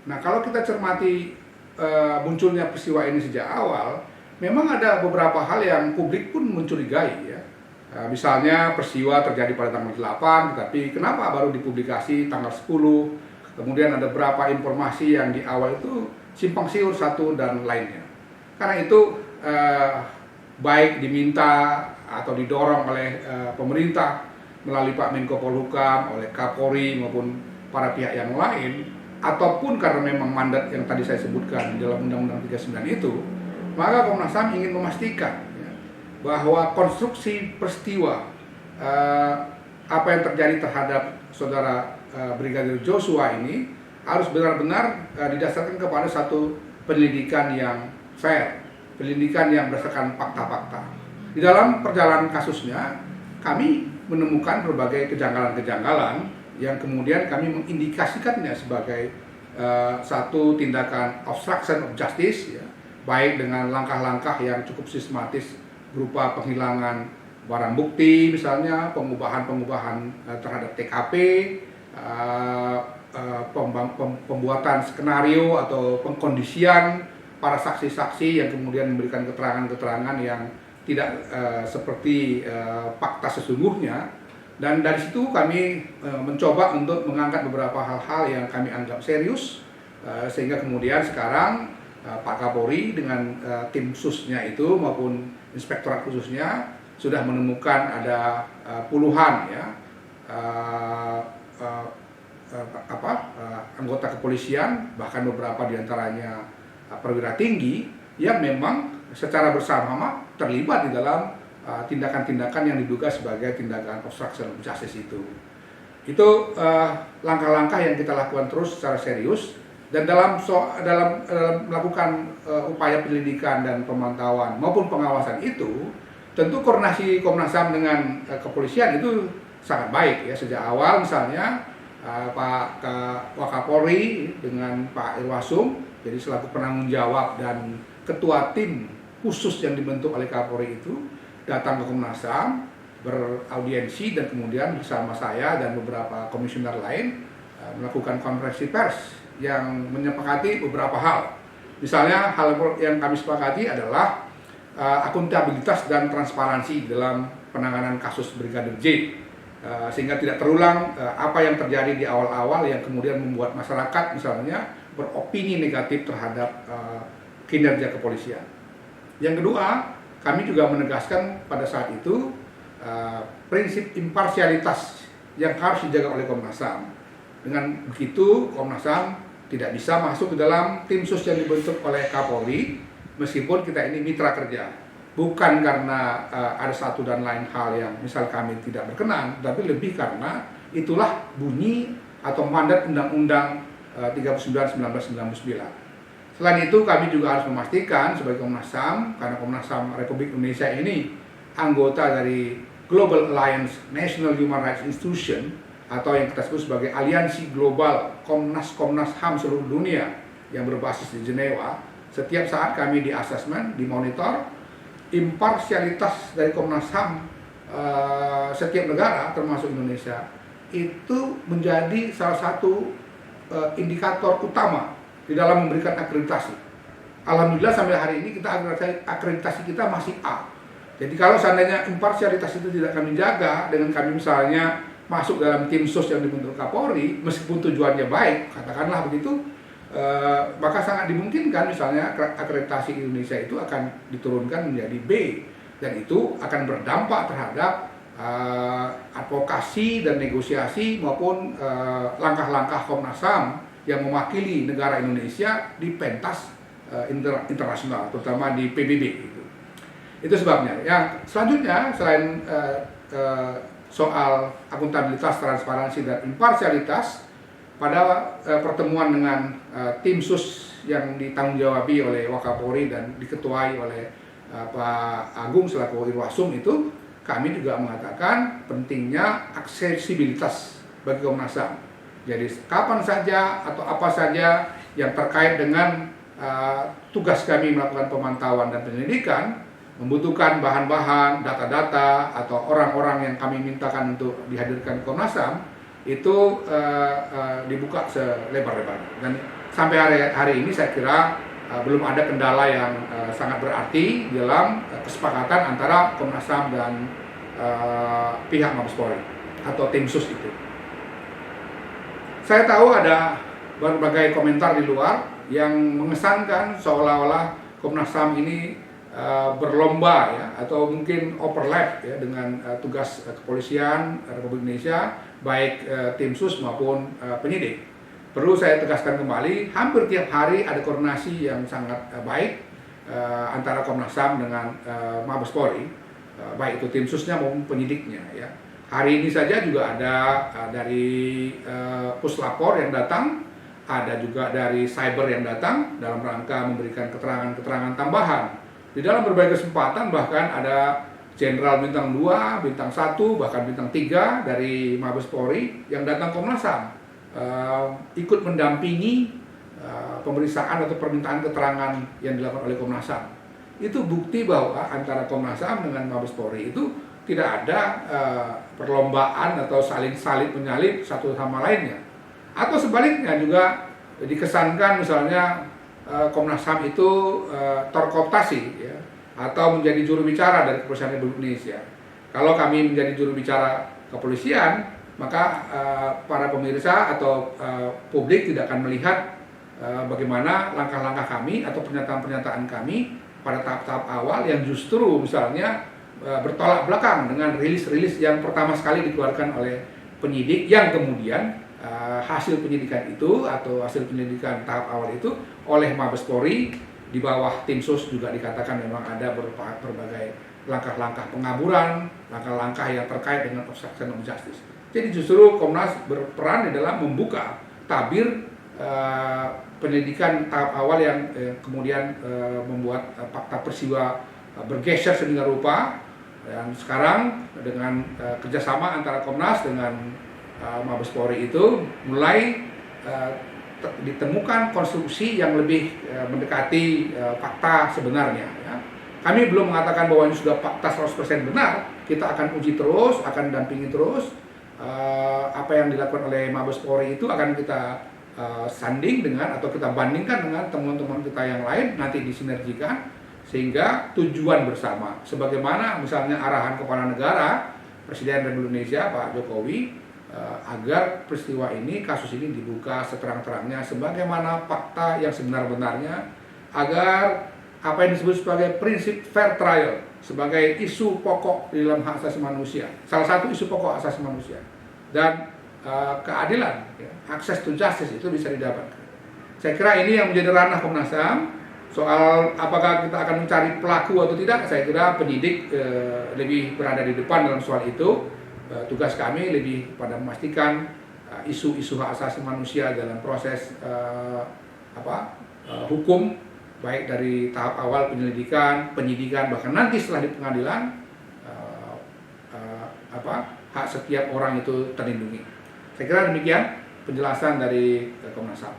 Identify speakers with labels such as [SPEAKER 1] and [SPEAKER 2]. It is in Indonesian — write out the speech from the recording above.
[SPEAKER 1] Nah, kalau kita cermati munculnya peristiwa ini sejak awal, memang ada beberapa hal yang publik pun mencurigai ya. Misalnya peristiwa terjadi pada tanggal 8, tetapi kenapa baru dipublikasi tanggal 10? Kemudian ada beberapa informasi yang di awal itu simpang siur satu dan lainnya. Karena itu baik diminta atau didorong oleh pemerintah melalui Pak Menko Polhukam, oleh Kapolri maupun para pihak yang lain, ataupun karena memang mandat yang tadi saya sebutkan di dalam Undang-Undang 39 itu, maka Komnas HAM ingin memastikan ya, bahwa konstruksi peristiwa apa yang terjadi terhadap saudara Brigadir Joshua ini harus benar-benar didasarkan kepada satu penyelidikan yang fair, penyelidikan yang berdasarkan fakta-fakta. Di dalam perjalanan kasusnya, kami menemukan berbagai kejanggalan-kejanggalan yang kemudian kami mengindikasikannya sebagai satu tindakan obstruction of justice, ya, baik dengan langkah-langkah yang cukup sistematis berupa penghilangan barang bukti, misalnya pengubahan terhadap TKP, pembuatan skenario atau pengkondisian para saksi-saksi yang kemudian memberikan keterangan-keterangan yang tidak seperti fakta sesungguhnya. Dan dari situ kami mencoba untuk mengangkat beberapa hal-hal yang kami anggap serius, sehingga kemudian sekarang Pak Kapolri dengan tim khususnya itu maupun inspektorat khususnya sudah menemukan ada puluhan ya anggota kepolisian, bahkan beberapa diantaranya perwira tinggi yang memang secara bersama-sama terlibat di dalam tindakan-tindakan yang diduga sebagai tindakan obstruction of justice itu. Itu langkah-langkah yang kita lakukan terus secara serius, dan dalam melakukan upaya penyelidikan dan pemantauan maupun pengawasan itu, tentu koordinasi Komnas HAM dengan kepolisian itu sangat baik ya. Sejak awal misalnya Pak Wakapolri dengan Pak Irwasum jadi selaku penanggung jawab dan ketua tim khusus yang dibentuk oleh Kapolri itu datang ke Komnas HAM, beraudiensi, dan kemudian bersama saya dan beberapa komisioner lain melakukan konferensi pers yang menyepakati beberapa hal. Misalnya hal yang kami sepakati adalah akuntabilitas dan transparansi dalam penanganan kasus Brigadir J, sehingga tidak terulang apa yang terjadi di awal-awal yang kemudian membuat masyarakat misalnya beropini negatif terhadap kinerja kepolisian. Yang kedua, kami juga menegaskan pada saat itu prinsip imparsialitas yang harus dijaga oleh Komnas HAM. Dengan begitu, Komnas HAM tidak bisa masuk ke dalam tim sus yang dibentuk oleh Kapolri, meskipun kita ini mitra kerja. Bukan karena ada satu dan lain hal yang misal kami tidak berkenan, tapi lebih karena itulah bunyi atau mandat Undang-Undang 39/1999. Selain itu, kami juga harus memastikan sebagai Komnas HAM, karena Komnas HAM Republik Indonesia ini anggota dari Global Alliance National Human Rights Institution, atau yang kita sebut sebagai aliansi global Komnas HAM seluruh dunia yang berbasis di Jenewa. Setiap saat kami di asesmen, dimonitor, imparsialitas dari Komnas HAM setiap negara termasuk Indonesia itu menjadi salah satu indikator utama di dalam memberikan akreditasi. Alhamdulillah sampai hari ini kita akreditasi kita masih A. Jadi kalau seandainya imparsialitas itu tidak kami jaga dengan kami misalnya masuk dalam tim sus yang dibentuk Kapolri, meskipun tujuannya baik, katakanlah begitu, maka sangat dimungkinkan misalnya akreditasi Indonesia itu akan diturunkan menjadi B, dan itu akan berdampak terhadap advokasi dan negosiasi maupun langkah-langkah Komnas HAM yang mewakili negara Indonesia di pentas internasional, terutama di PBB. Itu sebabnya. Yang selanjutnya, selain soal akuntabilitas, transparansi, dan imparsialitas, pada pertemuan dengan tim sus yang ditanggung-jawabi oleh Wakapolri dan diketuai oleh Pak Agung selaku Irwasum itu, kami juga mengatakan pentingnya aksesibilitas bagi Komnas HAM. Jadi kapan saja atau apa saja yang terkait dengan tugas kami melakukan pemantauan dan penyelidikan, membutuhkan bahan-bahan, data-data, atau orang-orang yang kami mintakan untuk dihadirkan Komnas HAM, itu dibuka selebar-lebarnya. Dan sampai hari ini saya kira belum ada kendala yang sangat berarti dalam kesepakatan antara Komnas HAM dan pihak Mabes Polri atau tim sus itu. Saya tahu ada berbagai komentar di luar yang mengesankan seolah-olah Komnas HAM ini berlomba ya, atau mungkin overlap ya dengan tugas kepolisian Republik Indonesia, baik tim sus maupun penyidik. Perlu saya tegaskan kembali, hampir tiap hari ada koordinasi yang sangat baik antara Komnas HAM dengan Mabes Polri, baik itu tim susnya maupun penyidiknya ya. Hari ini saja juga ada dari Puslapor yang datang, ada juga dari Cyber yang datang dalam rangka memberikan keterangan-keterangan tambahan. Di dalam berbagai kesempatan bahkan ada Jenderal Bintang 2, Bintang 1, bahkan Bintang 3 dari Mabes Polri yang datang Komnas HAM ikut mendampingi pemeriksaan atau permintaan keterangan yang dilakukan oleh Komnas HAM. Itu bukti bahwa antara Komnas HAM dengan Mabes Polri itu tidak ada perlombaan atau saling menyalip satu sama lainnya. Atau sebaliknya juga dikesankan misalnya Komnas HAM itu terkooptasi ya, atau menjadi juru bicara dari Kepolisian Republik Indonesia. Kalau kami menjadi juru bicara kepolisian, maka para pemirsa atau publik tidak akan melihat bagaimana langkah-langkah kami atau pernyataan-pernyataan kami pada tahap-tahap awal yang justru misalnya bertolak belakang dengan rilis-rilis yang pertama sekali dikeluarkan oleh penyidik, yang kemudian hasil penyidikan itu atau hasil penyelidikan tahap awal itu oleh Mabes Polri di bawah tim sus juga dikatakan memang ada berbagai langkah-langkah pengaburan, langkah-langkah yang terkait dengan obstruction of justice. Jadi justru Komnas berperan di dalam membuka tabir penyelidikan tahap awal yang kemudian membuat fakta peristiwa bergeser sedemikian rupa. Dan sekarang dengan kerjasama antara Komnas dengan Mabes Polri itu mulai ditemukan konstruksi yang lebih mendekati fakta sebenarnya. Ya. Kami belum mengatakan bahwa ini sudah fakta 100% benar. Kita akan uji terus, akan dampingi terus. Apa yang dilakukan oleh Mabes Polri itu akan kita sanding dengan atau kita bandingkan dengan temuan-temuan kita yang lain, nanti disinergikan sehingga tujuan bersama sebagaimana misalnya arahan kepala negara Presiden Republik Indonesia Pak Jokowi agar peristiwa ini, kasus ini dibuka seterang-terangnya sebagaimana fakta yang sebenar-benarnya, agar apa yang disebut sebagai prinsip fair trial sebagai isu pokok di dalam hak asasi manusia, salah satu isu pokok asasi manusia, dan keadilan, ya, access to justice itu bisa didapatkan. Saya kira ini yang menjadi ranah Komnas HAM. Soal apakah kita akan mencari pelaku atau tidak, saya kira penyidik lebih berada di depan dalam soal itu. Tugas kami lebih pada memastikan isu-isu hak asasi manusia dalam proses hukum, baik dari tahap awal penyelidikan, penyidikan, bahkan nanti setelah di pengadilan hak setiap orang itu terlindungi. Saya kira demikian penjelasan dari Komnas HAM.